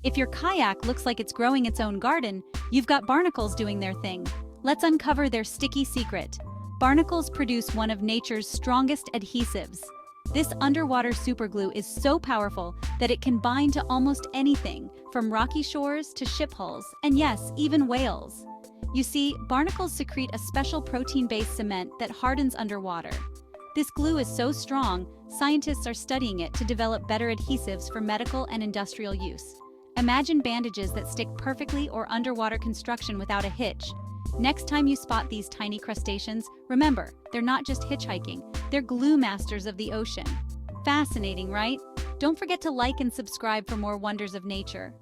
If your kayak looks like it's growing its own garden, you've got barnacles doing their thing. Let's uncover their sticky secret. Barnacles produce one of nature's strongest adhesives. This underwater superglue is so powerful that it can bind to almost anything, from rocky shores to ship hulls, and yes, even whales. You see, barnacles secrete a special protein-based cement that hardens underwater. This glue is so strong, scientists are studying it to develop better adhesives for medical and industrial use. Imagine bandages that stick perfectly or underwater construction without a hitch. Next time you spot these tiny crustaceans, remember, they're not just hitchhiking, they're glue masters of the ocean. Fascinating, right? Don't forget to like and subscribe for more wonders of nature.